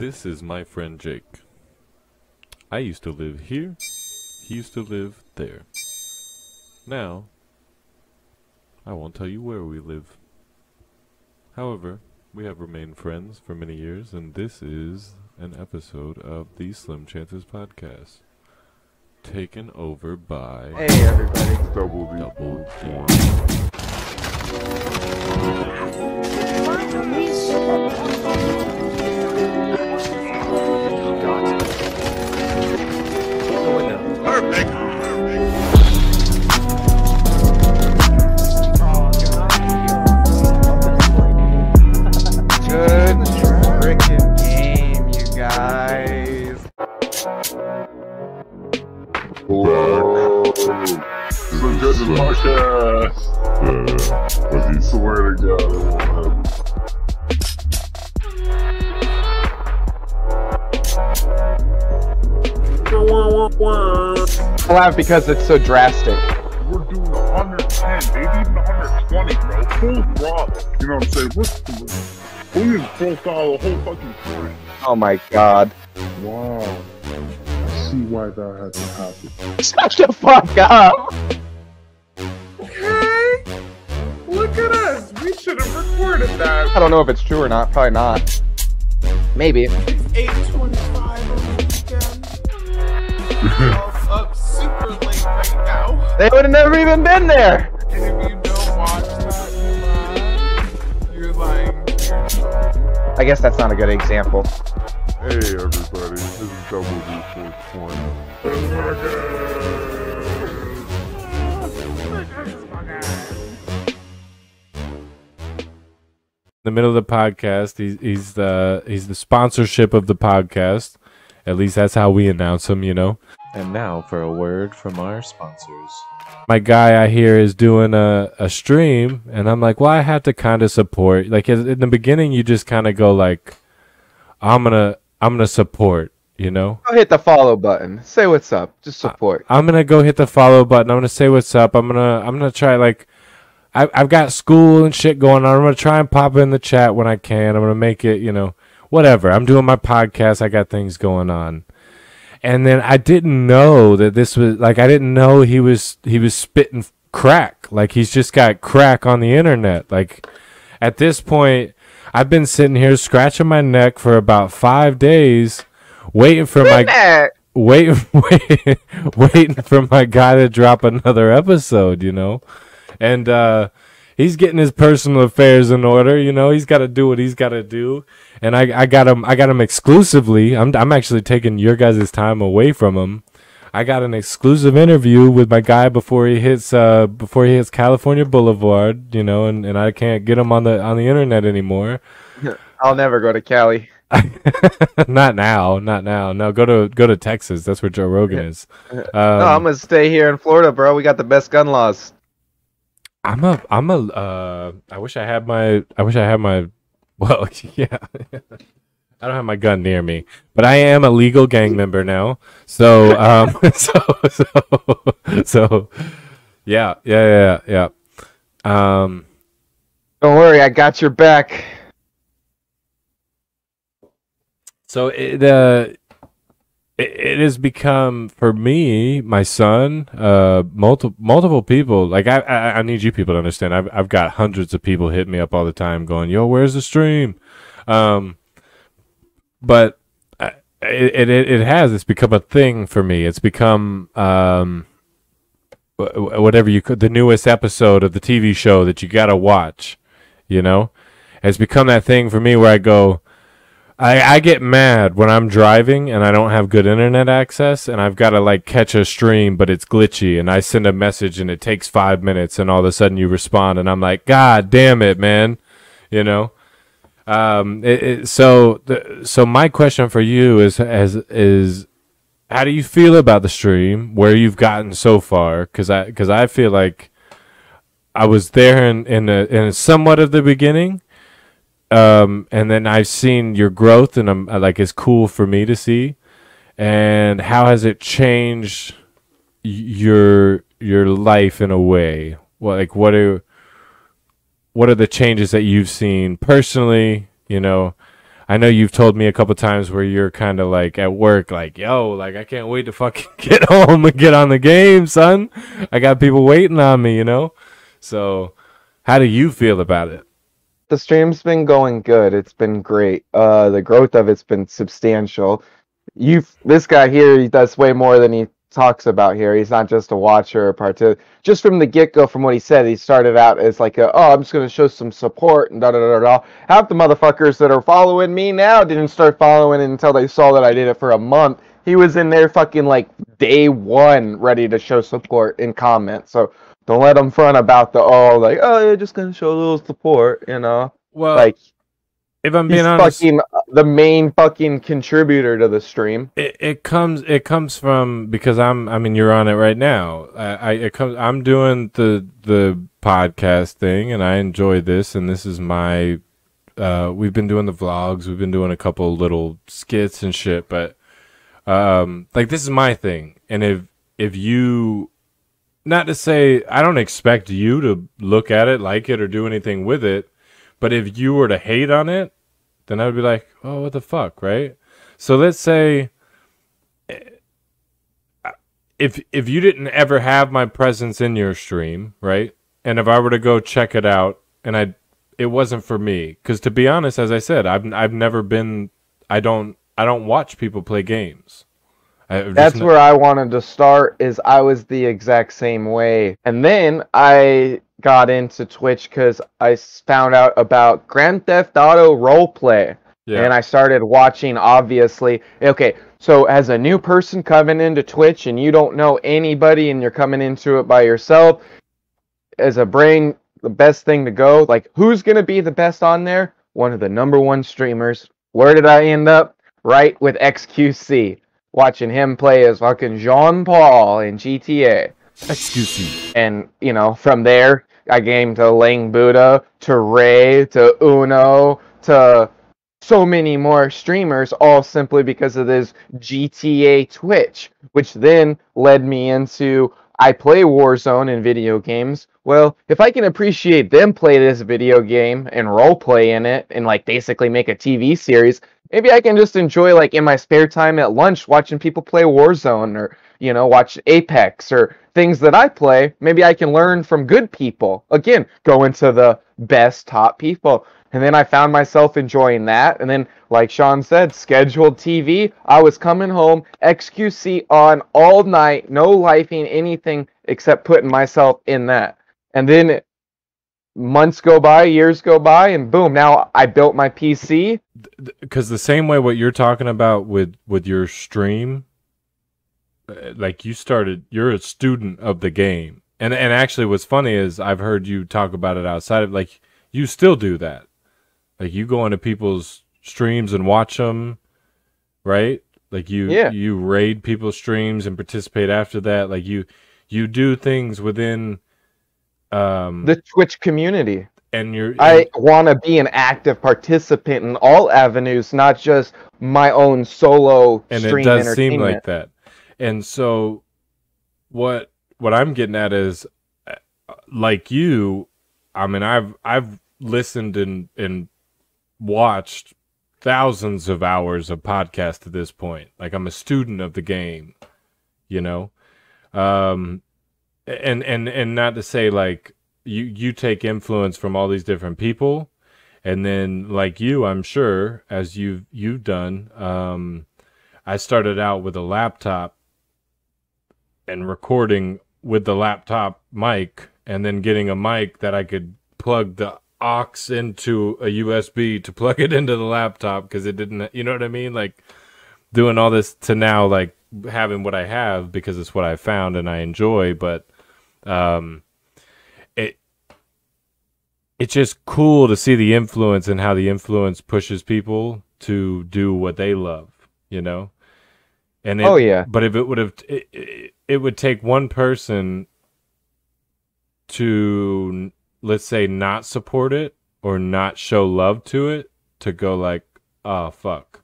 This is my friend Jake. I used to live here. He used to live there. Now, I won't tell you where we live. However, we have remained friends for many years, and this is an episode of the Slim Chances Podcast. Taken over by... Hey everybody. Double D. Perfect. Good freaking game, you guys. Slim Chances Podcast. Yeah, I swear to God, it won't happen. I laugh because it's so drastic. We're doing 110, maybe even 120, bro. Full throttle. You know what I'm saying? We're doing full throttle the whole fucking time. Oh my god. Wow. I see why that had to happen. Shut the fuck up! Okay. Look at us. We should have recorded that. I don't know if it's true or not. Probably not. Maybe. It's 8:25 on the weekend. Up super late right now. They would have never even been there! And if you don't watch that, you're lying. I guess that's not a good example. Hey everybody, this is Double D 420. In the middle of the podcast, he's the sponsorship of the podcast. At least that's how we announce him, you know. And now for a word from our sponsors. My guy I hear is doing a stream, and I'm like, well, I have to kind of support. Like in the beginning, you just kind of go like, I'm gonna support, you know. Go hit the follow button. Say what's up. Just support. I'm gonna go hit the follow button. I'm gonna say what's up. I'm gonna try like. I've got school and shit going on. I'm going to try and pop in the chat when I can. I'm going to make it, you know, whatever. I'm doing my podcast. I got things going on. And then I didn't know that this was, like, I didn't know he was spitting crack. Like, he's just got crack on the internet. Like, at this point, I've been sitting here scratching my neck for about 5 days, waiting for waiting for my guy to drop another episode, you know? And he's getting his personal affairs in order, you know. He's got to do what he's got to do, and I got him exclusively. I'm actually taking your guys' time away from him. I got an exclusive interview with my guy before he hits California Boulevard, you know, and I can't get him on the internet anymore. I'll never go to Cali. Not now. No, go to Texas. That's where Joe Rogan is. No, I'm gonna stay here in Florida, bro. We got the best gun laws. I wish I had my, well, yeah, I don't have my gun near me, but I am a legal gang member now. So, yeah. Don't worry, I got your back. So it has become, for me, my son, multiple people. Like I need you people to understand. I've got hundreds of people hitting me up all the time, going, "Yo, where's the stream?" But it's become a thing for me. It's become whatever the newest episode of the TV show that you gotta watch. You know, it's become that thing for me where I go. I get mad when I'm driving and I don't have good internet access and I've got to like catch a stream, but it's glitchy and I send a message and it takes 5 minutes and all of a sudden you respond and I'm like, God damn it, man. You know? So my question for you is how do you feel about the stream, where you've gotten so far? Cause I feel like I was there in somewhat of the beginning. And then I've seen your growth, and I'm like, it's cool for me to see. And how has it changed your life in a way? Well, like, what are the changes that you've seen personally? You know, I know you've told me a couple times where you're kind of like at work, like, yo, like I can't wait to fucking get home and get on the game, son. I got people waiting on me, you know? So how do you feel about it? The stream's been going good. It's been great. The growth of it's been substantial. This guy here, he does way more than he talks about here. He's not just a watcher or just from the get-go, from what he said, he started out as like I'm just going to show some support and da-da-da-da. Half the motherfuckers that are following me now didn't start following until they saw that I did it for a month. He was in there fucking like day one ready to show support in comments. So don't let him front about you're just going to show a little support, you know? Well, like, if I'm being he's honest, fucking the main fucking contributor to the stream. it comes from, because I mean you're on it right now. I'm doing the podcast thing and I enjoy this, and this is my we've been doing the vlogs, we've been doing a couple little skits and shit, but like this is my thing. And if you, not to say I don't expect you to look at it, like it, or do anything with it, but if you were to hate on it, then I would be like, oh, what the fuck, right? So let's say if you didn't ever have my presence in your stream, right? And if I were to go check it out and it wasn't for me, because to be honest, as I said, I've never been, I don't watch people play games. That's where I wanted to start. Is I was the exact same way, and then I got into Twitch because I found out about Grand Theft Auto roleplay, and I started watching. Obviously, okay. So as a new person coming into Twitch and you don't know anybody and you're coming into it by yourself, as a brain, the best thing to go. Like, who's gonna be the best on there? One of the #1 streamers. Where did I end up? Right with XQC. Watching him play as fucking Jean Paul in GTA. XQC. And, you know, from there, I came to Lang Buddha, to Ray, to Uno, to so many more streamers, all simply because of this GTA Twitch, which then led me into, I play Warzone in video games. Well, if I can appreciate them play this video game and role play in it and like basically make a TV series, maybe I can just enjoy, like, in my spare time at lunch watching people play Warzone, or, you know, watch Apex or things that I play. Maybe I can learn from good people. Again, go into the best top people. And then I found myself enjoying that. And then, like Sean said, scheduled TV. I was coming home, XQC on all night, no lifing, anything except putting myself in that. And then months go by, years go by, and boom, now I built my PC. Because the same way what you're talking about with your stream, like you're a student of the game. And actually what's funny is I've heard you talk about it outside of, like, you still do that. Like, you go into people's streams and watch them, right? Like, you raid people's streams and participate after that. Like, you do things within the Twitch community. And I want to be an active participant in all avenues, not just my own solo and stream it does entertainment. seem like that. And so what I'm getting at is, like you, I mean, I've listened and watched thousands of hours of podcasts at this point. Like, I'm a student of the game, you know? And not to say, like, you take influence from all these different people, and then, like you, I'm sure, as you've done, I started out with a laptop and recording with the laptop mic, and then getting a mic that I could plug the aux into a USB to plug it into the laptop, because it didn't, you know what I mean? Like, doing all this to now, like, having what I have because it's what I found and I enjoy. But it's just cool to see the influence and how the influence pushes people to do what they love, you know? And but if it would take one person to, let's say, not support it or not show love to it, to go like, oh fuck,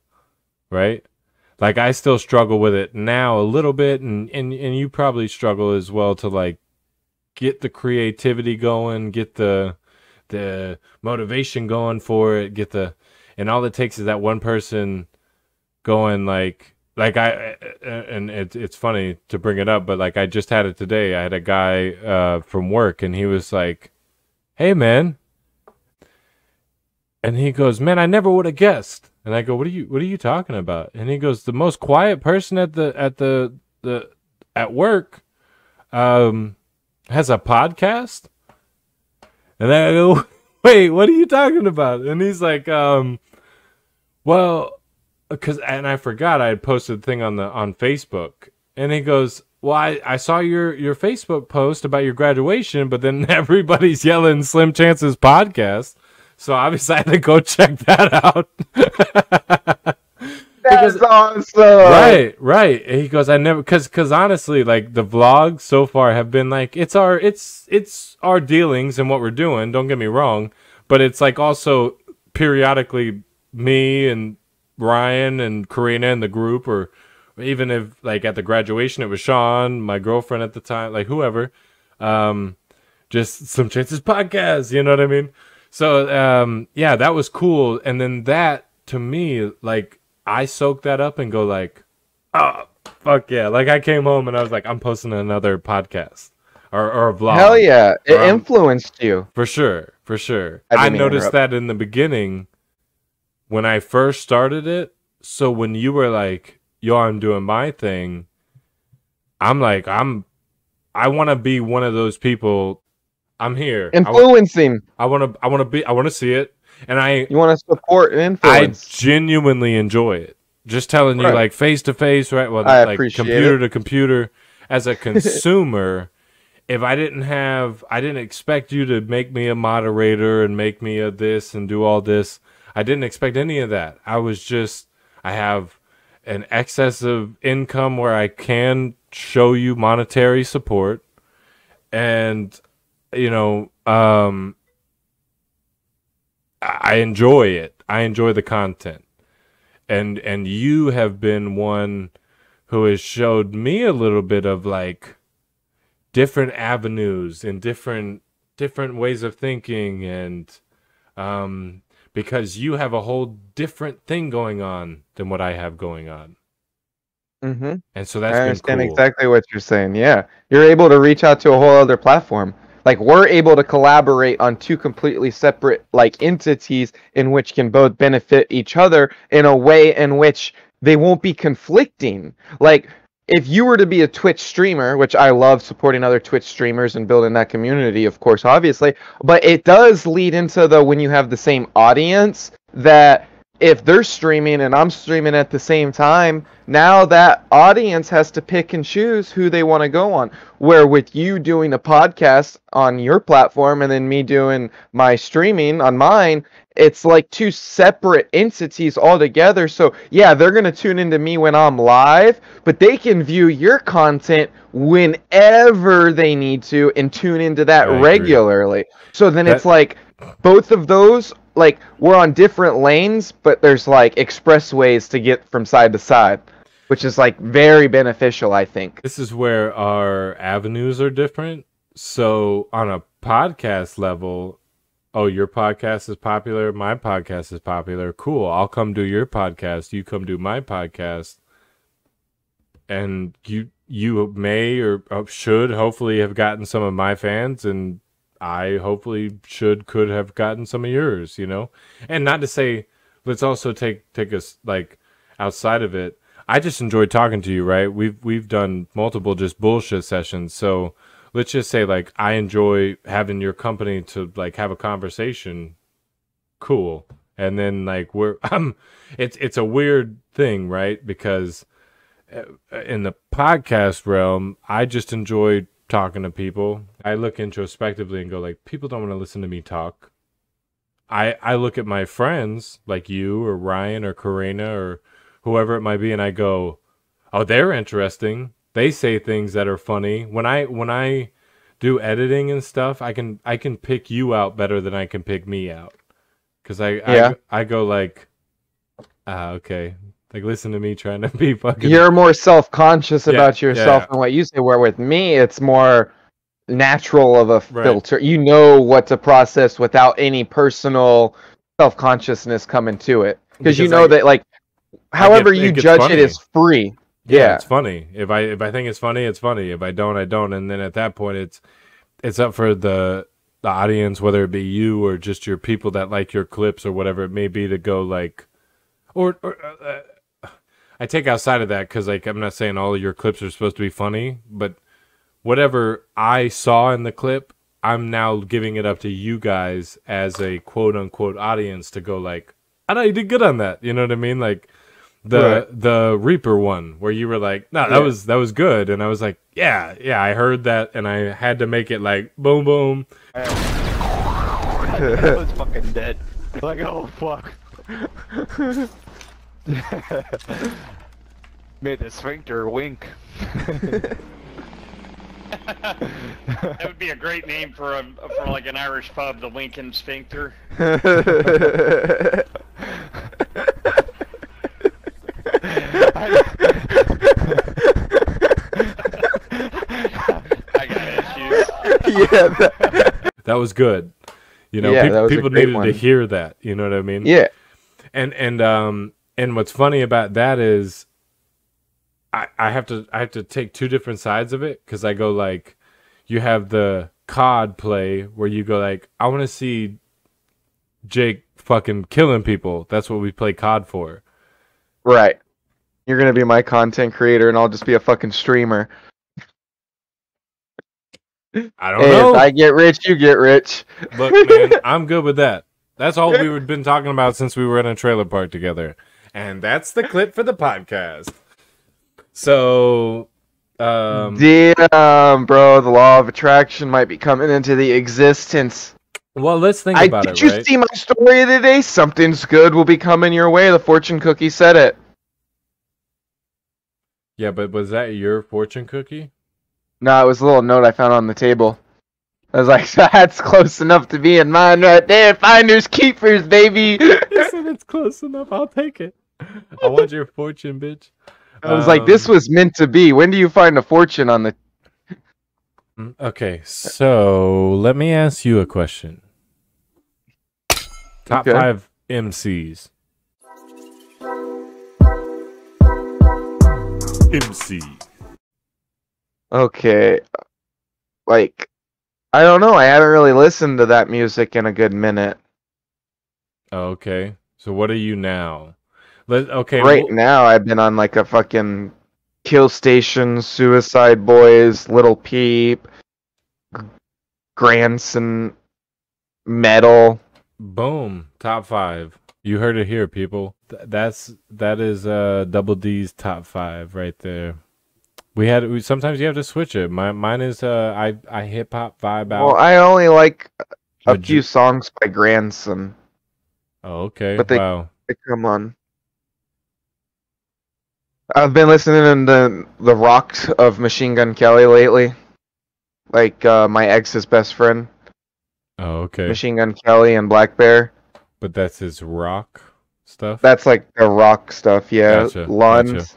right? Like, I still struggle with it now a little bit, and you probably struggle as well, to like get the creativity going, get the motivation going for it, and all it takes is that one person going like I and it's funny to bring it up, but like I just had it today. I had a guy from work, and he was like, "Hey man," and he goes, "Man, I never would have guessed." And I go, "What are you talking about?" And he goes, "The most quiet person at work has a podcast." And I go, "Wait, what are you talking about?" And he's like, "Well, and I forgot I had posted a thing on Facebook." And he goes, "Well, I saw your Facebook post about your graduation, but then everybody's yelling Slim Chances Podcast. So obviously I had to go check that out." That's awesome. Right. And he goes, "I never," because honestly, like the vlogs so far have been like it's our dealings and what we're doing. Don't get me wrong, but it's like also periodically me and Ryan and Karina in the group, or even if like at the graduation it was Sean, my girlfriend at the time, like whoever, just Some Chances Podcast, you know what I mean? So yeah, that was cool. And then that to me, like I soaked that up and go like, oh fuck yeah. Like I came home and I was like, I'm posting another podcast or a vlog. Hell yeah. It influenced you. For sure. I noticed that in the beginning when I first started it. So when you were like, yo, I'm doing my thing, I'm like, I want to be one of those people. I'm here. Influencing. I want to see it. And you want to support and influence. I genuinely enjoy it. Just telling you, like face to face, right? Well, I like appreciate computer to computer. As a consumer, if I didn't expect you to make me a moderator and make me a this and do all this. I didn't expect any of that. I have an excess of income where I can show you monetary support, and you know, I enjoy it. I enjoy the content, and you have been one who has showed me a little bit of like different avenues and different ways of thinking, and because you have a whole different thing going on than what I have going on. Mm-hmm. And so that's I been understand cool. exactly what you're saying. Yeah, you're able to reach out to a whole other platform. Like we're able to collaborate on two completely separate like entities in which can both benefit each other in a way in which they won't be conflicting. Like if you were to be a Twitch streamer, which I love supporting other Twitch streamers and building that community, of course, obviously, but it does lead into when you have the same audience, that if they're streaming and I'm streaming at the same time, now that audience has to pick and choose who they want to go on. Where with you doing a podcast on your platform and then me doing my streaming on mine, it's like two separate entities altogether. So yeah, they're going to tune into me when I'm live, but they can view your content whenever they need to and tune into that regularly. So then it's like both of those, like we're on different lanes, but there's like expressways to get from side to side, which is like very beneficial, I think. This is where our avenues are different. So on a podcast level, oh, your podcast is popular, my podcast is popular. Cool. I'll come do your podcast, you come do my podcast. And you may or should hotfully have gotten some of my fans, and I hopefully could have gotten some of yours, you know? And not to say, let's also take us like outside of it. I just enjoy talking to you, right? We've done multiple just bullshit sessions. So let's just say like I enjoy having your company to like have a conversation. Cool. And then like it's a weird thing, right? Because in the podcast realm, I just enjoy talking to people. I look introspectively and go like, people don't want to listen to me talk. I look at my friends like you or Ryan or Karina or whoever it might be, and I go, oh, they're interesting. They say things that are funny. When I do editing and stuff, I can pick you out better than I can pick me out. Because I go like, okay. Like, listen to me trying to be fucking... You're more self-conscious about yourself and what you say, where with me, it's more natural of a filter. You know what to process without any personal self-consciousness coming to it, because you Because know that like however you think it's judge funny. it is free. Yeah, it's funny. If I think it's funny, it's funny. If I don't, I don't. And then at that point, it's up for the audience, whether it be you or just your people that like your clips or whatever it may be, to go like, or I take outside of that because like I'm not saying all of your clips are supposed to be funny, but whatever I saw in the clip, I'm now giving it up to you guys as a quote unquote audience to go like, I know you did good on that. You know what I mean? Like the Reaper one where you were like, no, that was good, and I was like, yeah, I heard that, and I had to make it like boom boom. I was fucking dead. Like, oh fuck. Made the sphincter wink. That would be a great name for like an Irish pub, the Lincoln Sphincter. I got issues. Yeah. That was good. You know, Yeah, that was a people great needed one. to hear that. You know what I mean? Yeah. And what's funny about that is, I have to take two different sides of it, because I go like, you have the COD play where you go like, I want to see Jake fucking killing people. That's what we play COD for. Right. You're gonna be my content creator, and I'll just be a fucking streamer. I don't Hey, know. if I get rich, you get rich. Look, man, I'm good with that. That's all we've been talking about since we were in a trailer park together. And that's the clip for the podcast. So, Damn, bro, the law of attraction might be coming into the existence. well, let's think about Did it, you right? see my story today? Something's good will be coming your way. The fortune cookie said it. Yeah, but was that your fortune cookie? No, it was a little note I found on the table. I was like, that's close enough to be in mine right there. Finders keepers, baby. You said it's close enough. I'll take it. I want your fortune, bitch. I was like, this was meant to be. When do you find a fortune on the... Okay, so let me ask you a question. Top Okay. 5 MCs. MC. Okay. Like, I don't know. I haven't really listened to that music in a good minute. Oh, okay. So what are you now? Okay. Right now, I've been on like a fucking Kill Station, Suicide Boys, Little Peep, Granson, Metal. Boom. Top 5. You heard it here, people. That is Double D's top 5 right there. Sometimes you have to switch it. Mine is I hip hop vibe out. Well, I only like a few songs by Granson. Oh, okay. But they Wow. come on. I've been listening to the rock of Machine Gun Kelly lately. Like my ex's best friend, Oh, okay. Machine Gun Kelly and Black Bear. But that's his rock stuff. That's like the rock stuff, yeah. Gotcha, Lund.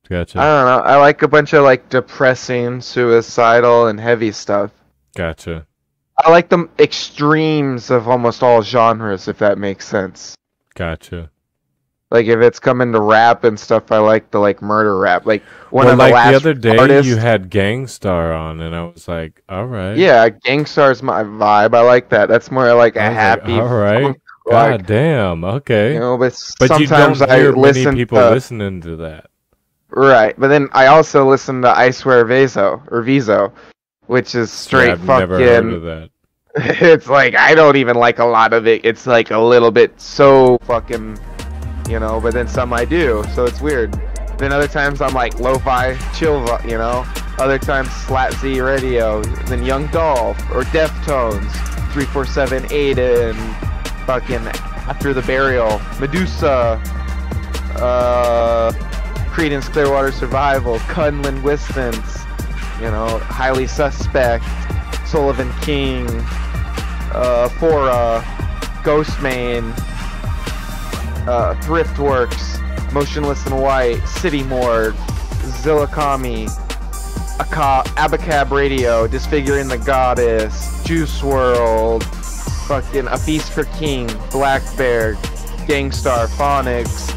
Gotcha. I don't know. I like a bunch of like depressing, suicidal, and heavy stuff. Gotcha. I like the extremes of almost all genres, if that makes sense. Gotcha. Like if it's coming to rap and stuff, I like the like murder rap. Like one Well, of the like last the other day, artists. you had Gangstar on, and I was like, all right. Yeah, Gangstar's my vibe. I like that. That's more like a I was like, happy. all right. funk, God like, damn. Okay. you know, but But you sometimes don't I hear many listen people to listening to that. right. But then I also listen to I Swear Vizo, which is straight I've fucking. never heard of that. It's like I don't even like a lot of it. It's like a little bit so fucking, you know. But then some I do, so it's weird. Then other times I'm like lo-fi, chill, you know. Other times Slat Z Radio, then Young Dolph or Deftones, 347 Aiden, fucking After the Burial, Medusa, Creedence Clearwater Survival, Cun Linguistance, you know, Highly Suspect, Sullivan King, Fora, Ghostmane, Thriftworks, Motionless in White, City Morgue, Zillakami, Abacab Radio, Disfiguring the Goddess, Juice WRLD, fucking A Feast for King, Black Bear, Gangstar, Phonics,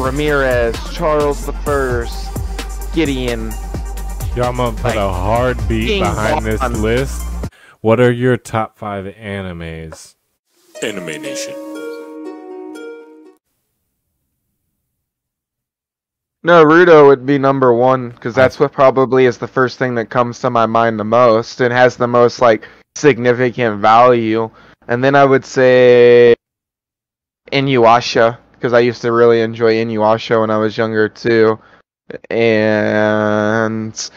Ramirez, Charles the First, Gideon. Yo, I'm gonna put Like, a hard beat King behind this Von. list. What are your top 5 animes? Anime Nation. Naruto would be number 1 because that's what probably is the first thing that comes to my mind the most and has the most like significant value. And then I would say Inuyasha because I used to really enjoy Inuyasha when I was younger too. And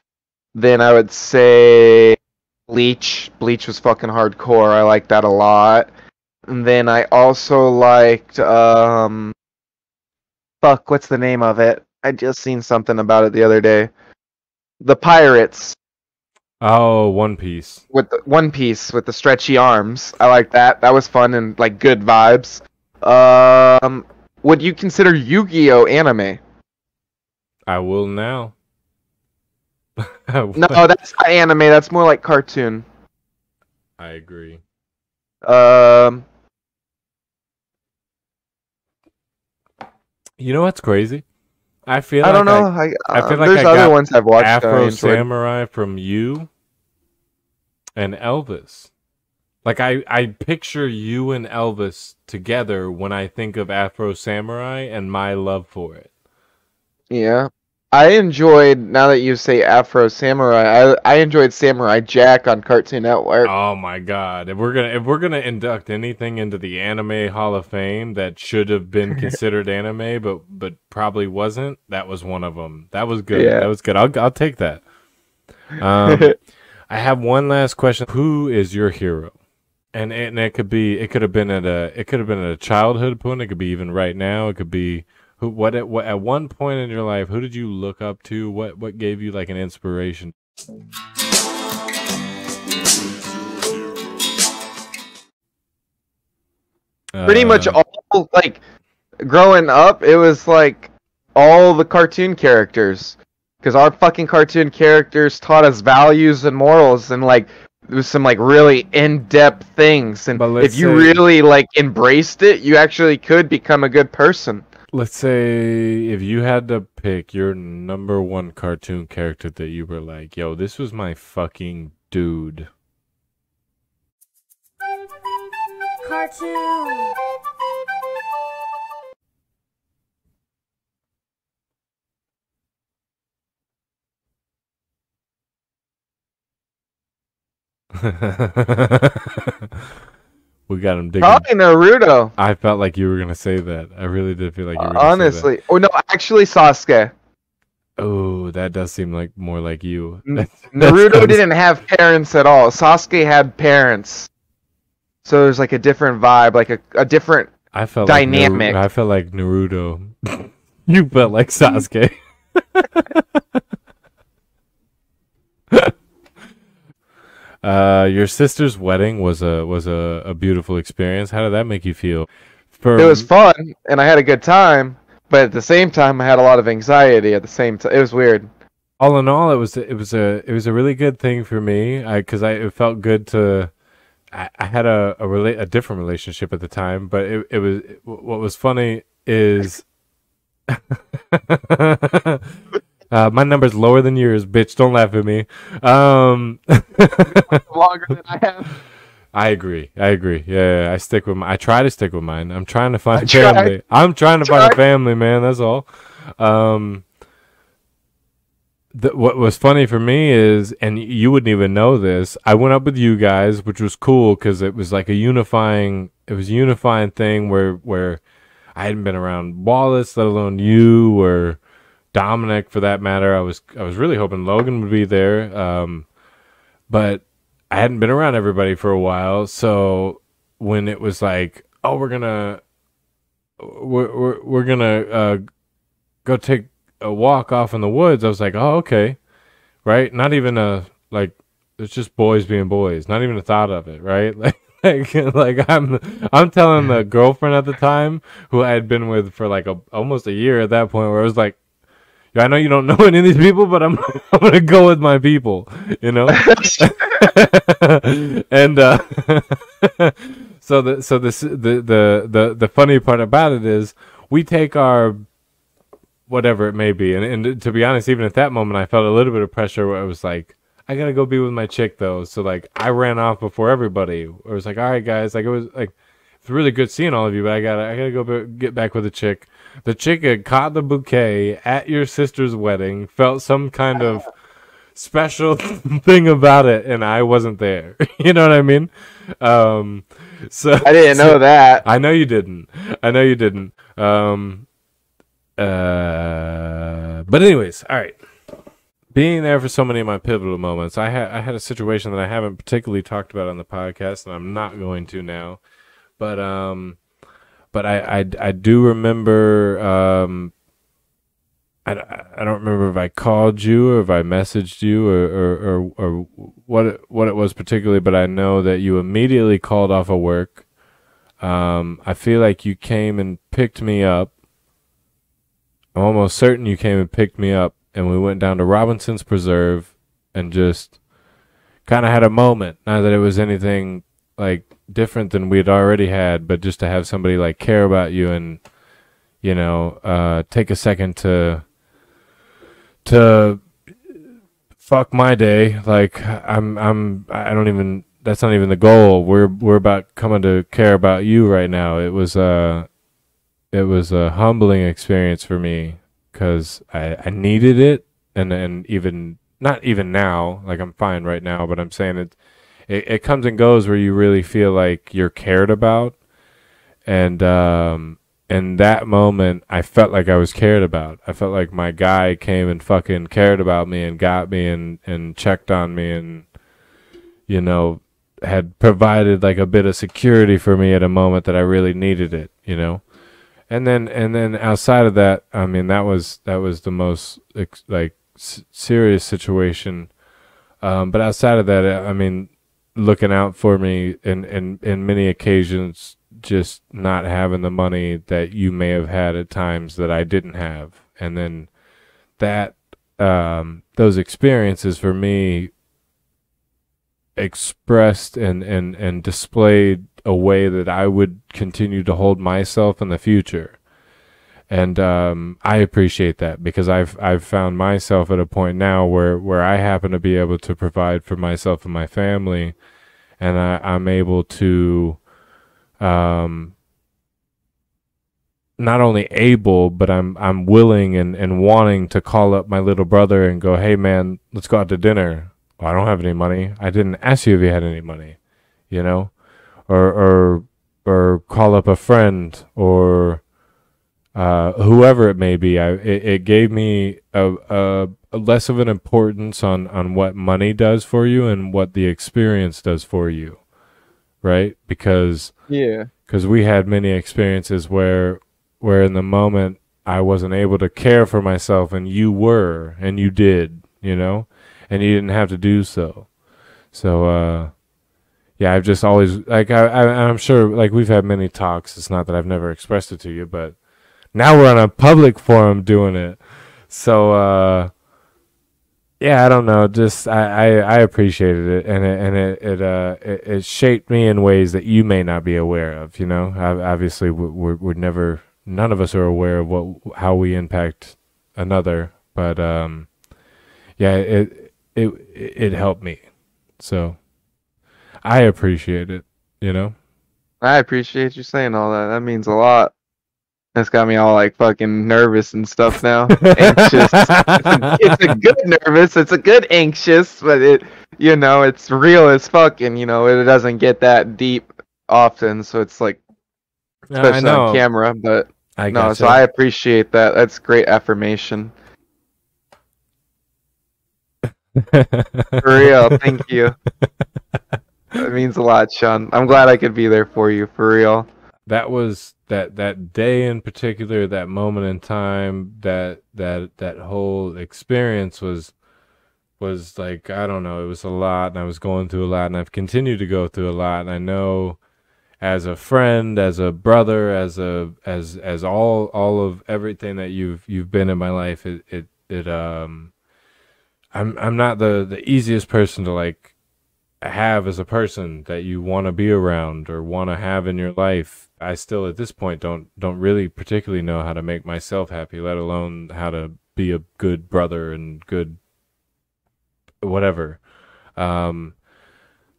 then I would say Bleach. Bleach was fucking hardcore. I liked that a lot. And then I also liked fuck, what's the name of it? I just seen something about it the other day. The Pirates Oh, One Piece. with the One Piece with the stretchy arms. I like that. That was fun and like good vibes. Would you consider Yu-Gi-Oh anime? I will now. No, that's not anime. That's more like cartoon. I agree. You know what's crazy? I feel I like don't know. I feel like there's I other got ones I've watched. that I Afro enjoyed. Samurai from you and Elvis. Like I picture you and Elvis together when I think of Afro Samurai and my love for it. Yeah. I enjoyed, now that you say Afro Samurai, I enjoyed Samurai Jack on Cartoon Network. Oh my god. If we're gonna induct anything into the Anime Hall of Fame that should have been considered anime but probably wasn't, that was one of them. That was good. Yeah. That was good. I'll take that. I have one last question. Who is your hero? And it could have been at a childhood point, it could be even right now, it could be what at one point in your life, who did you look up to? What gave you like an inspiration? Pretty much all, like, growing up, it was like all the cartoon characters. Because our fucking cartoon characters taught us values and morals and like there was some like really in-depth things. And But let's if you say- really like embraced it, you actually could become a good person. Let's say if you had to pick your number one cartoon character that you were like, yo, this was my fucking dude. Cartoon. We got him digging. Probably Naruto. I felt like you were gonna say that. I really did feel like you were gonna Honestly. Oh no, actually Sasuke. say that. Oh, that does seem like more like you. Naruto didn't have parents at all. Sasuke had parents. So there's like a different vibe, like a different I felt dynamic. Like I felt like Naruto. You felt like Sasuke. Your sister's wedding was a beautiful experience. How did that make you feel? It was fun and I had a good time, but at the same time I had a lot of anxiety at the same time. It was weird. All in all, it was a really good thing for me. It felt good to. I had a different relationship at the time, but it was what was funny is my number's lower than yours, bitch. Don't laugh at me. Longer than I have. I agree. Yeah, I stick with I try to stick with mine. I'm trying to find I tried. family. I'm trying to find a family, man. That's all. What was funny for me is, and you wouldn't even know this, I went up with you guys, which was cool because it was like a unifying thing where I hadn't been around Wallace, let alone you or Dominic for that matter. I was really hoping Logan would be there, but I hadn't been around everybody for a while. So when it was like, oh, we're gonna go take a walk off in the woods, I was like, oh, okay, right? Not even like it's just boys being boys. Not even a thought of it, right? Like I'm telling the girlfriend at the time who I had been with for like almost a year at that point, where I was like, yeah, I know you don't know any of these people, but I'm gonna go with my people, you know. And the funny part about it is we take our whatever it may be, and to be honest, even at that moment, I felt a little bit of pressure where it was like, I gotta go be with my chick though. So like, I ran off before everybody. It was like, all right, guys, like it was like, it's really good seeing all of you, but I gotta go get back with the chick. The chick had caught the bouquet at your sister's wedding, felt some kind of special thing about it, and I wasn't there. You know what I mean? So I didn't know that. I know you didn't. But anyways, all right. Being there for so many of my pivotal moments, I had a situation that I haven't particularly talked about on the podcast, and I'm not going to now. But I do remember. I don't remember if I called you or if I messaged you or what it was particularly, but I know that you immediately called off of work. I feel like you came and picked me up. I'm almost certain you came and picked me up, and we went down to Robinson's Preserve and just kind of had a moment. Not that it was anything like different than we'd already had, but just to have somebody like care about you and, you know, take a second to fuck my day. Like I don't even, that's not even the goal. We're about coming to care about you right now. It was a humbling experience for me because I needed it, and even not even now, like I'm fine right now, but I'm saying it comes and goes where you really feel like you're cared about, and in that moment I felt like I was cared about. I felt like my guy came and fucking cared about me and got me and checked on me and, you know, had provided like a bit of security for me at a moment that I really needed it, you know. And then outside of that, I mean, that was the most serious situation. But outside of that, I mean, looking out for me in many occasions, just not having the money that you may have had at times that I didn't have. And then that, those experiences for me expressed and displayed a way that I would continue to hold myself in the future. And I appreciate that because I've found myself at a point now where I happen to be able to provide for myself and my family, and I'm able to not only able, but I'm willing and wanting to call up my little brother and go, hey man, let's go out to dinner. Well, I don't have any money. I didn't ask you if you had any money, you know, or call up a friend or whoever it may be. It gave me a less of an importance on what money does for you and what the experience does for you, right? Because we had many experiences where in the moment I wasn't able to care for myself, and you were, and you did, you know, and you didn't have to do so. So yeah, I've just always, like, I'm sure, like, we've had many talks. It's not that I've never expressed it to you, but now we're on a public forum doing it. So yeah, I don't know. Just I appreciated it, and it shaped me in ways that you may not be aware of. You know, obviously we're never, none of us are aware of how we impact another, but yeah, it helped me. So I appreciate it. You know, I appreciate you saying all that. That means a lot. That's got me all like fucking nervous and stuff now. Anxious. It's a good nervous. It's a good anxious, but it, you know, it's real as fuck, and you know, it doesn't get that deep often. So it's like, especially on camera. But so I appreciate that. That's great affirmation. For real, thank you. That means a lot, Sean. I'm glad I could be there for you. For real. That was that day in particular, that moment in time, that whole experience was like, I don't know, it was a lot, and I was going through a lot, and I've continued to go through a lot, and I know as a friend, as a brother, as all of everything that you've been in my life, I'm not the easiest person to like have as a person that you want to be around or want to have in your life. I still at this point don't really particularly know how to make myself happy, let alone how to be a good brother and good whatever.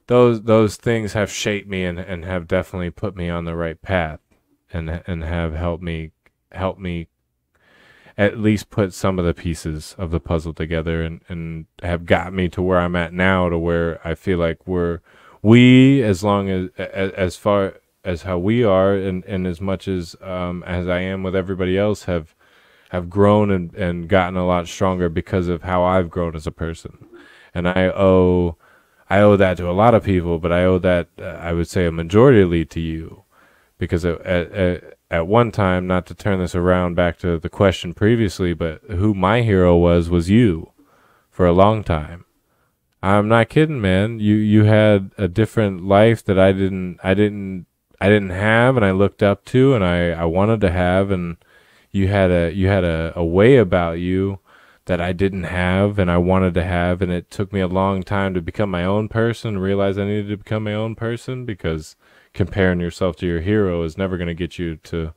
Those things have shaped me and have definitely put me on the right path and have helped me at least put some of the pieces of the puzzle together and have got me to where I'm at now, to where I feel like we as long as far as how we are and as much as I am with everybody else have grown and gotten a lot stronger because of how I've grown as a person. And I owe that to a lot of people, but I owe that I would say a majority to you, because at one time, not to turn this around back to the question previously, but who my hero was you for a long time. I'm not kidding, man. You had a different life that I didn't have, and I looked up to, and I wanted to have, and you had a way about you that I didn't have and I wanted to have, and it took me a long time to become my own person, realize I needed to become my own person, because comparing yourself to your hero is never going to get you to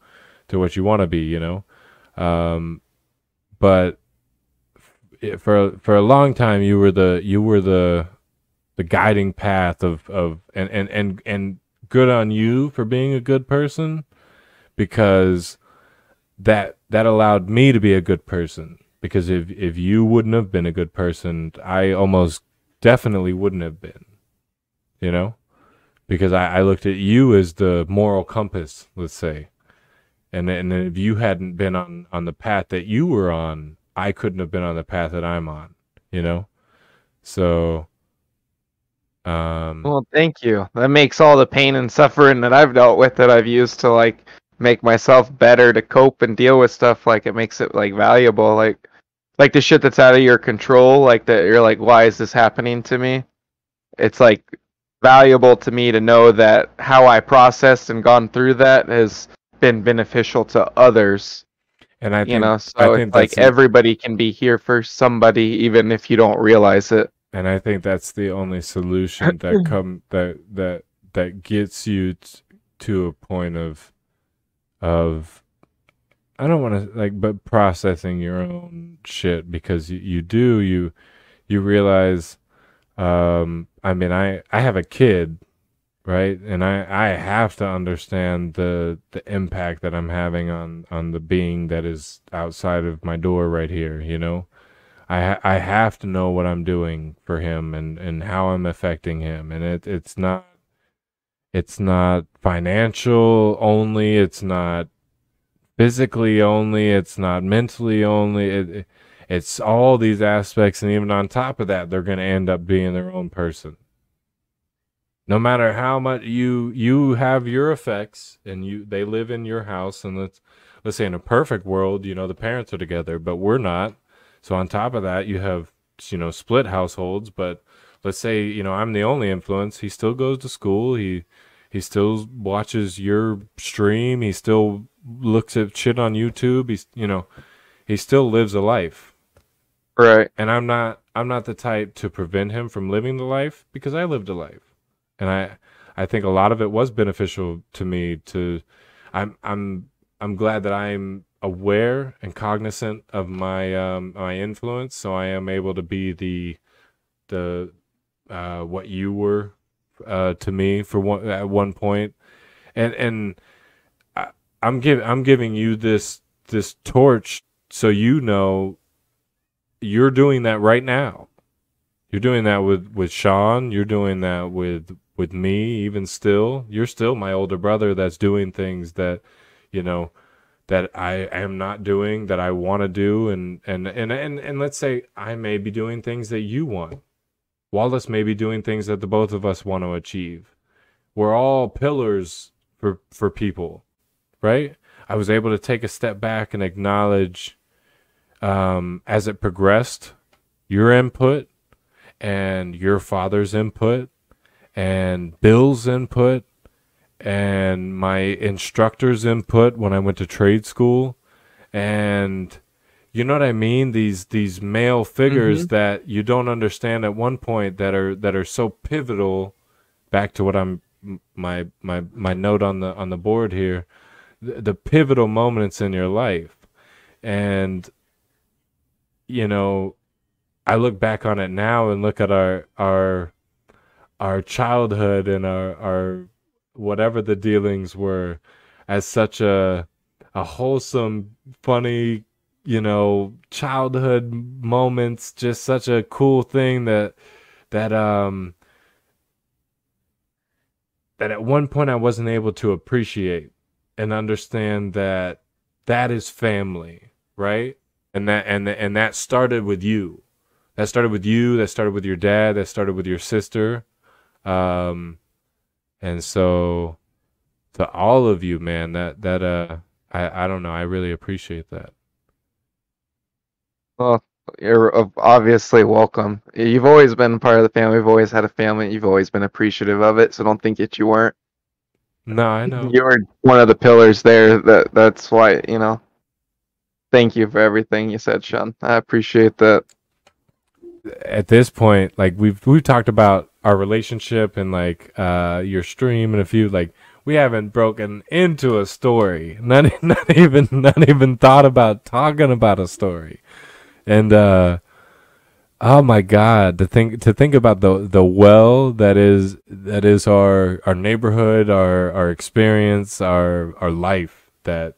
what you want to be, you know. But for a long time you were the guiding path of and good on you for being a good person, because that allowed me to be a good person. Because if you wouldn't have been a good person, I almost definitely wouldn't have been, you know, because I looked at you as the moral compass, let's say. And if you hadn't been on the path that you were on, I couldn't have been on the path that I'm on, you know? So, well, thank you. That makes all the pain and suffering that I've dealt with, that I've used to like make myself better, to cope and deal with stuff, like it makes it like valuable, like the shit that's out of your control, like that you're like, why is this happening to me? It's like valuable to me to know that how I processed and gone through that has been beneficial to others. and I You think, know, so it's like everybody can be here for somebody, even if you don't realize it. and I think that's the only solution that gets you to a point of I don't want to but processing your own shit, because you realize, I mean, I have a kid, right? And I have to understand the impact that I'm having on the being that is outside of my door right here, you know? I have to know what I'm doing for him and how I'm affecting him. And it's not financial only, it's not physically only, it's not mentally only, it's all these aspects, and even on top of that, they're going to end up being their own person. No matter how much you have your effects, and they live in your house, and let's say in a perfect world, you know, the parents are together, but we're not. So on top of that, you have, you know, split households. But let's say, you know, I'm the only influence. He still goes to school. He still watches your stream. He still looks at shit on YouTube. He still lives a life. Right. And I'm not the type to prevent him from living the life, because I lived a life. And I think a lot of it was beneficial to me. I'm glad that I'm aware and cognizant of my my influence, so I am able to be the what you were to me at one point. And I'm giving you this torch, so you know you're doing that right now. You're doing that with Sean. You're doing that with me. Even still, you're still my older brother that's doing things that, you know, that I am not doing, that I want to do. And let's say I may be doing things that you want. Wallace may be doing things that the both of us want to achieve. We're all pillars for people, right? I was able to take a step back and acknowledge, as it progressed, your input and your father's input and Bill's input and my instructor's input when I went to trade school, and you know what I mean? These male figures that you don't understand at one point that are so pivotal. Back to what I'm my note on the board here, the pivotal moments in your life, and you know, I look back on it now and look at our childhood and our whatever the dealings were as such a wholesome, funny, you know, childhood moments, just such a cool thing that at one point I wasn't able to appreciate and understand that is family, right? And that started with you. That started with you, that started with your dad, that started with your sister. And so to all of you, man, I don't know, I really appreciate that. Well, you're obviously welcome. You've always been part of the family. We've always had a family. You've always been appreciative of it, so don't think that you weren't. No, I know. You were one of the pillars there. That's why, you know. Thank you for everything you said, Sean. I appreciate that. At this point, like we've talked about our relationship and like your stream and a few, like we haven't broken into a story. Not even thought about talking about a story. And oh my God, to think about the well that is our neighborhood, our experience, our life that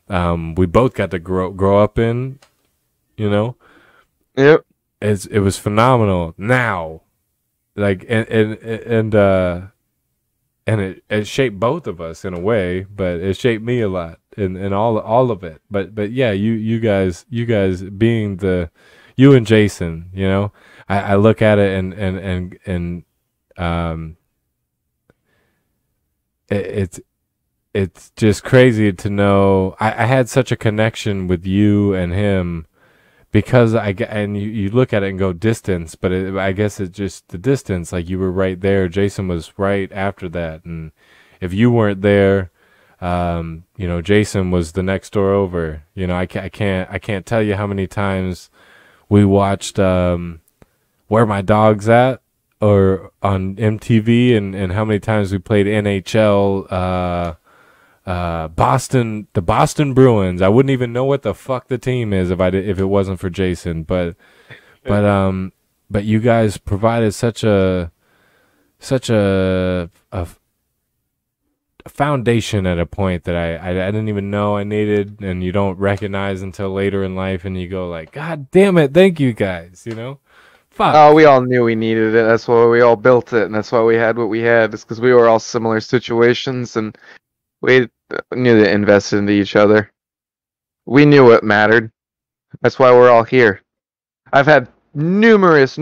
we both got to grow up in, you know. Yep. It was phenomenal. Now, like and it shaped both of us in a way, but it shaped me a lot in all of it. But yeah, you guys being you and Jason, you know, I look at it and it's just crazy to know I had such a connection with you and him. Because you look at it and go distance, but I guess it's just the distance. Like you were right there, Jason was right after that, and if you weren't there, you know, Jason was the next door over. You know, I can't tell you how many times we watched Where My Dog's At or on MTV, and how many times we played NHL. The Boston Bruins. I wouldn't even know what the fuck the team is if it wasn't for Jason. But you guys provided such a foundation at a point that I didn't even know I needed, and you don't recognize until later in life, and you go like, God damn it, thank you guys, you know. Fuck. Oh, we all knew we needed it. That's why we all built it, and that's why we had what we had. It's because we were all similar situations, and we knew to invest into each other. We knew what mattered. That's why we're all here. I've had numerous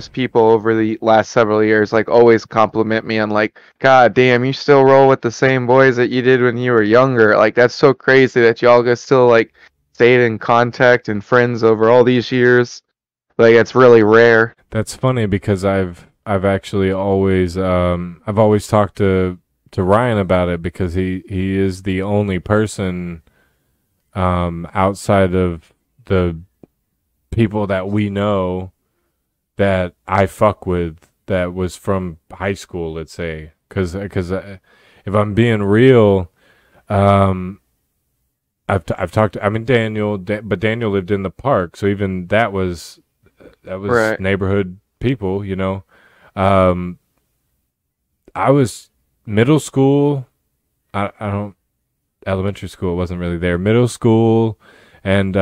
people over the last several years, like, always compliment me on, like, God damn, you still roll with the same boys that you did when you were younger. Like, that's so crazy that y'all guys still, like, stayed in contact and friends over all these years. Like, it's really rare. That's funny because I've actually always I've always talked to Ryan about it, because he is the only person outside of the people that we know that I fuck with that was from high school, let's say, because if I'm being real, I've talked to, I mean, Daniel, but Daniel lived in the park, so even that was right. Neighborhood people, you know. I was middle school, I don't, elementary school, it wasn't really there. Middle school, and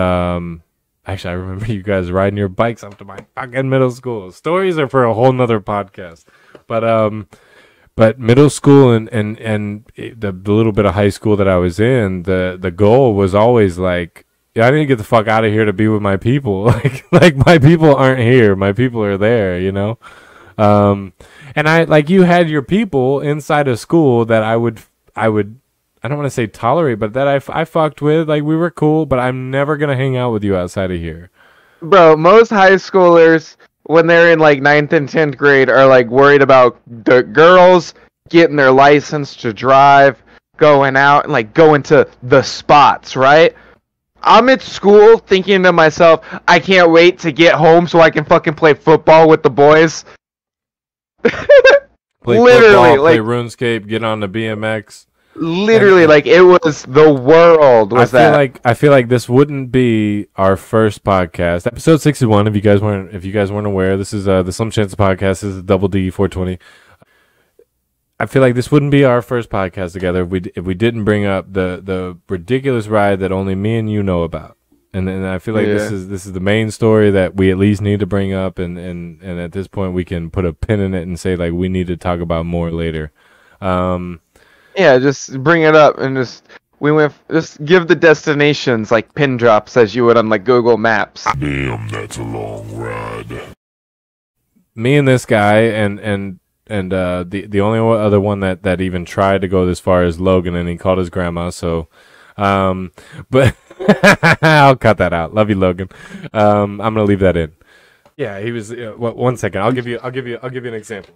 actually, I remember you guys riding your bikes up to my fucking middle school. Stories are for a whole nother podcast. But middle school and the little bit of high school that I was in, the goal was always like, yeah, I need to get the fuck out of here to be with my people. Like my people aren't here. My people are there, you know? And I, like, you had your people inside of school that I would, I don't want to say tolerate, but that I fucked with. Like, we were cool, but I'm never going to hang out with you outside of here. Bro, most high schoolers, when they're in, like, 9th and 10th grade, are, like, worried about the girls getting their license to drive, going out, and, like, going to the spots, right? I'm at school thinking to myself, I can't wait to get home so I can fucking play football with the boys. Play Literally, football, play like RuneScape, get on the BMX. literally, And- like it was the world. Was that? I feel like this wouldn't be our first podcast, episode 61. If you guys weren't aware, this is the Slim Chances Podcast. This is Double D 420. I feel like this wouldn't be our first podcast together if we didn't bring up the ridiculous ride that only me and you know about. And I feel like this is the main story that we at least need to bring up, and at this point we can put a pin in it and say like we need to talk about more later. Yeah, just bring it up and just give the destinations like pin drops as you would on like Google Maps. Damn, that's a long ride. Me and this guy and the only other one that even tried to go this far is Logan, and he called his grandma. So, but I'll cut that out. Love you, Logan. I'm gonna leave that in. Yeah, he was. 1 second. I'll give you an example.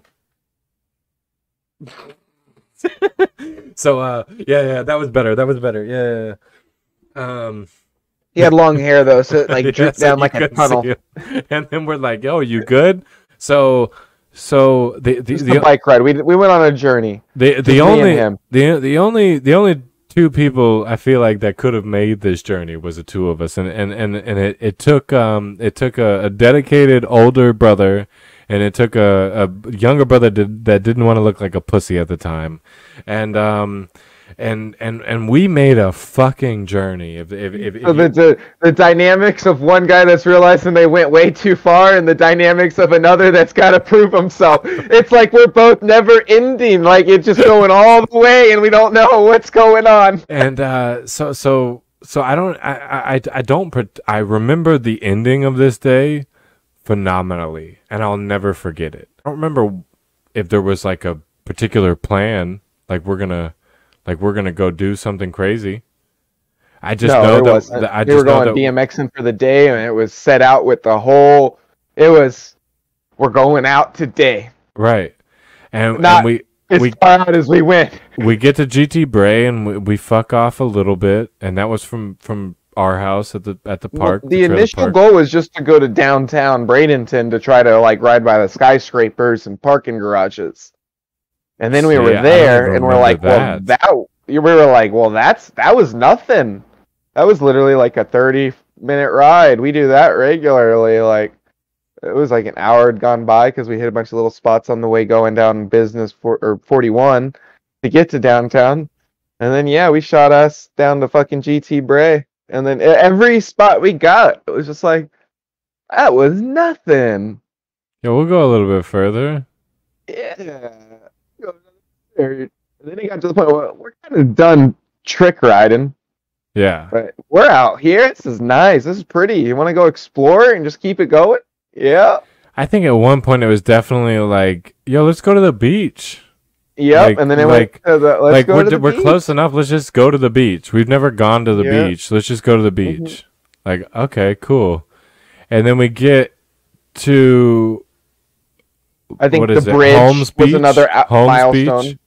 So, yeah, that was better. Yeah. He had long hair though, so it like dripped so down you like a couldn't tunnel. see him. And then we're like, "Yo, you good?" So The bike ride. We went on a journey. the me only and him. the only two people I feel like that could have made this journey was the two of us, and it took a dedicated older brother, and it took a younger brother that didn't want to look like a pussy at the time, and we made a fucking journey. If So you- the dynamics of one guy that's realizing they went way too far, and the dynamics of another that's got to prove himself. It's like we're both never ending. Like it's just going all the way, and we don't know what's going on. And so I remember the ending of this day phenomenally, and I'll never forget it. I don't remember if there was like a particular plan, like we're gonna go do something crazy. I just know there that wasn't. I We just were know going that BMXing for the day, and it was set out with the whole. It was, we're going out today. right, and Not we as far out as we went. we get to GT Bray and we fuck off a little bit, and that was from our house at the park. The trailer initial park. goal was just to go to downtown Bradenton to try to like ride by the skyscrapers and parking garages. And then we See, were I don't there, even and we're remember like, we were like, well, that was nothing. That was literally like a 30-minute ride. We do that regularly. Like, it was like an hour had gone by because we hit a bunch of little spots on the way going down Business 41 to get to downtown. And then, yeah, we shot us down to fucking GT Bray. And then every spot we got, it was just like, that was nothing. Yeah, we'll go a little bit further. Yeah. And then it got to the point where we're kind of done trick riding, Yeah. but we're out here. This is nice. This is pretty. You want to go explore and just keep it going? Yeah. I think at one point it was definitely like, yo, let's go to the beach. Yep. Like- and then it like- went to the, let's Like go to the we're beach. close enough. Let's just go to the beach. We've never gone to the Yeah. Mm-hmm. beach. Let's just go to the beach. Like, okay, cool. And then we get to I think what the is it? bridge Holmes was Beach? another Holmes milestone. Beach?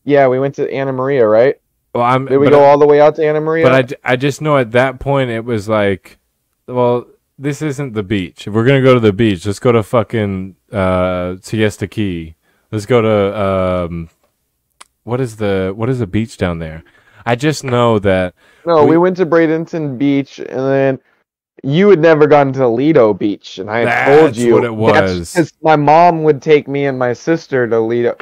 Yeah, we went to Anna Maria, right? Well, Did we go all the way out to Anna Maria? But I just know at that point it was like, well, this isn't the beach. If we're gonna go to the beach, let's go to fucking Siesta Key. Let's go to what is the beach down there? I just know that No, we went to Bradenton Beach, and then you had never gone to Lido Beach, and I had told That's you what it was. because my mom would take me and my sister to Lido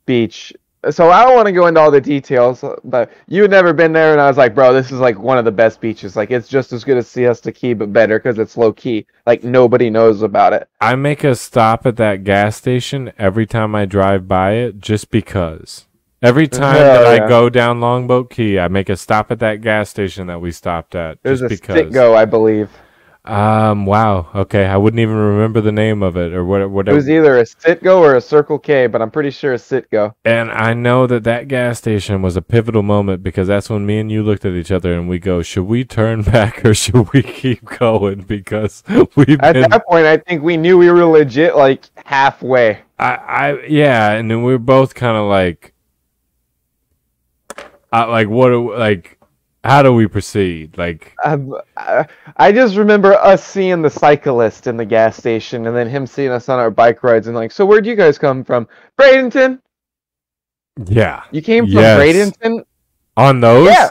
Beach. So I don't want to go into all the details, but you had never been there, and I was like, bro, this is like one of the best beaches. Like it's just as good as Siesta Key, but better because it's low key. Like nobody knows about it. I make a stop at that gas station every time I drive by it, just because. Every time Hell that yeah. I go down Longboat Key, I make a stop at that gas station that we stopped at, There's just a because. Citgo, I believe. Wow. Okay, I wouldn't even remember the name of it or what. It was either a Citgo or a Circle K, but I'm pretty sure a Citgo. And I know that gas station was a pivotal moment because that's when me and you looked at each other and we go, should we turn back or should we keep going? Because we've At been, that point, I think we knew we were legit like halfway. yeah, and then we were both kind of like, what, like, How do we proceed? Like, I just remember us seeing the cyclist in the gas station, and then him seeing us on our bike rides, and like, so where'd you guys come from? Bradenton. yeah, You came from yes. Bradenton? On those? Yeah.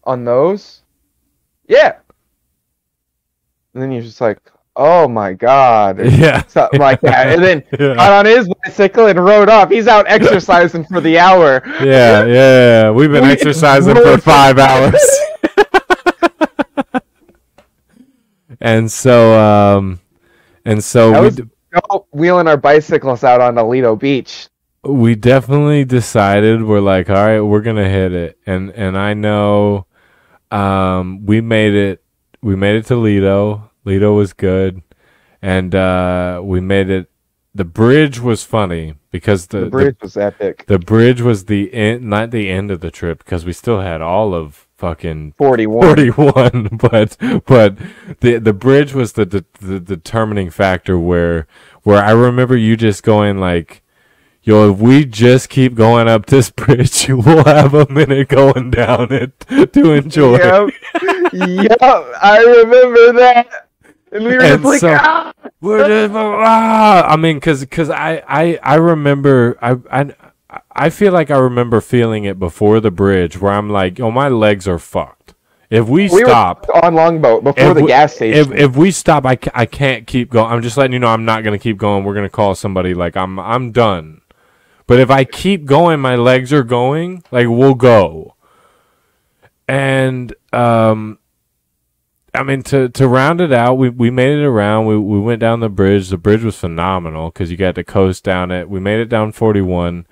On those? Yeah. And then you're just like, oh my god. Yeah. Something like that. And then Yeah. got on his bicycle and rode off. He's out exercising for the hour. Yeah. We've been exercising for 5 hours. and so wheeling our bicycles out on Alito Beach. we definitely decided, we're like, all right, we're gonna hit it. And I know we made it to Lido. Lido was good. And we made it. The bridge was funny because the bridge was epic. The bridge was the end, not the end of the trip, because we still had all of fucking 41. But the bridge was the determining factor where I remember you just going like, yo, if we just keep going up this bridge, we'll have a minute going down it to enjoy. Yep, I remember that. And we were just like, ah! We're just, I mean, because I remember, I feel like I remember feeling it before the bridge where I'm like, oh, my legs are fucked. If we stop were on Longboat before the gas station. If we stop, I can't keep going. I'm just letting you know I'm not going to keep going. We're going to call somebody. Like, I'm done. But if I keep going, my legs are going. Like, we'll go. And I mean, to round it out, we made it around. We went down the bridge. The bridge was phenomenal because you got to coast down it. We made it down 41,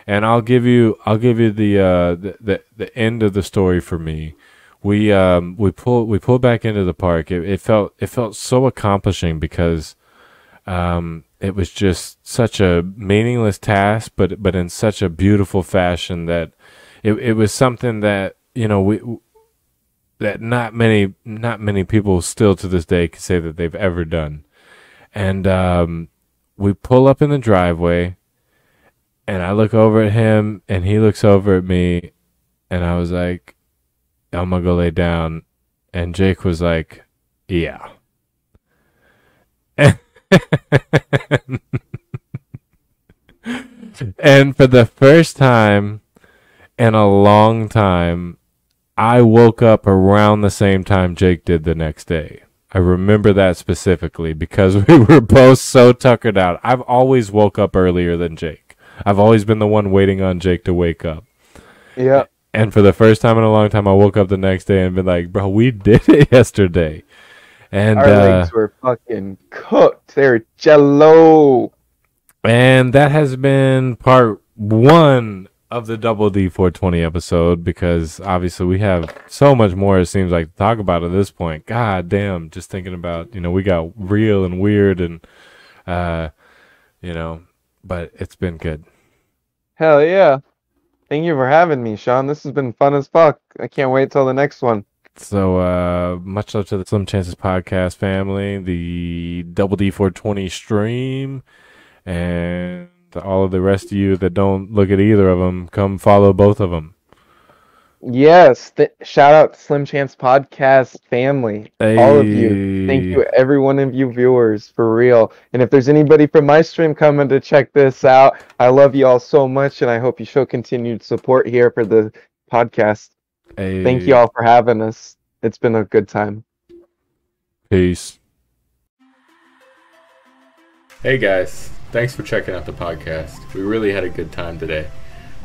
and I'll give you the end of the story for me. We pulled back into the park. It felt so accomplishing because it was just such a meaningless task, but in such a beautiful fashion that it was something that, you know, that not many people still to this day can say that they've ever done. And we pull up in the driveway, and I look over at him, and he looks over at me, and I was like, I'm gonna go lay down. And Jake was like, yeah. And for the first time in a long time, I woke up around the same time Jake did the next day. I remember that specifically because we were both so tuckered out. I've always woke up earlier than Jake. I've always been the one waiting on Jake to wake up. Yeah. And for the first time in a long time, I woke up the next day and been like, bro, we did it yesterday. And our legs were fucking cooked. They're jello. And that has been part 1 of the Double D 420 episode, because obviously we have so much more, it seems like, to talk about at this point. God damn, just thinking about, you know, we got real and weird and, you know, but it's been good. Hell yeah. Thank you for having me, Sean. This has been fun as fuck. I can't wait till the next one. So, much love to the Slim Chances Podcast family, the Double D 420 stream, and all of the rest of you that don't look at either of them, come follow both of them. Yes. Shout out to Slim Chance Podcast family. Hey. All of you. Thank you, every one of you viewers, for real. And if there's anybody from my stream coming to check this out, I love you all so much, and I hope you show continued support here for the podcast. Hey. Thank you all for having us. It's been a good time. Peace. Hey guys. Thanks for checking out the podcast. We really had a good time today.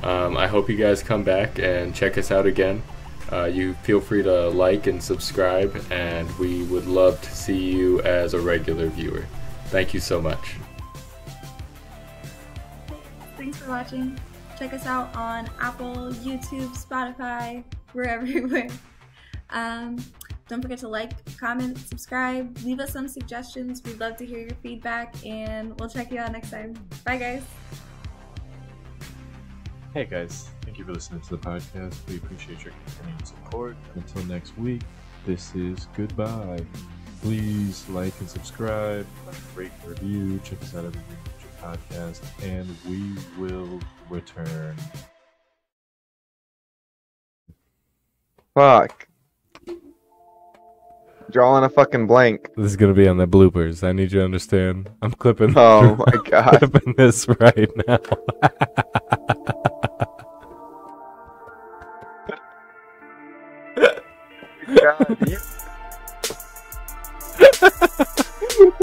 I hope you guys come back and check us out again. You feel free to like and subscribe, and we would love to see you as a regular viewer. Thank you so much. Thanks for watching. Check us out on Apple, YouTube, Spotify. We're everywhere. Don't forget to like, comment, subscribe, leave us some suggestions. We'd love to hear your feedback, and we'll check you out next time. Bye, guys. Hey, guys. Thank you for listening to the podcast. We appreciate your continued support. Until next week, this is goodbye. Please like and subscribe, rate and review, check us out every week with your podcast, and we will return. Fuck. Drawing a fucking blank. This is gonna be on the bloopers. I need you to understand. I'm clipping. Oh my god. Clipping this right now. God, you...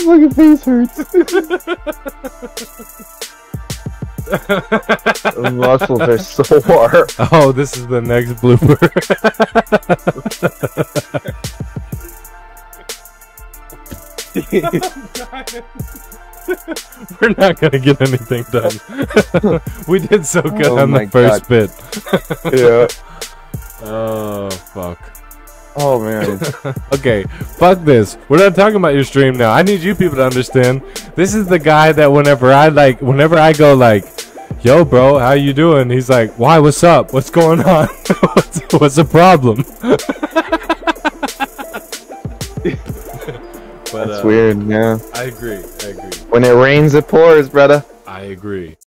fucking face hurts. The muscles are sore. Oh, this is the next blooper. We're not gonna get anything done. We did so good Oh on my the first God. bit. Yeah. Oh fuck. Oh man. Okay, fuck this. We're not talking about your stream now. I need you people to understand. This is the guy that whenever I go like, yo bro, how you doing? He's like, why, what's up? What's going on? what's the problem? But, That's weird, yeah. I agree. When it rains, it pours, brother. I agree.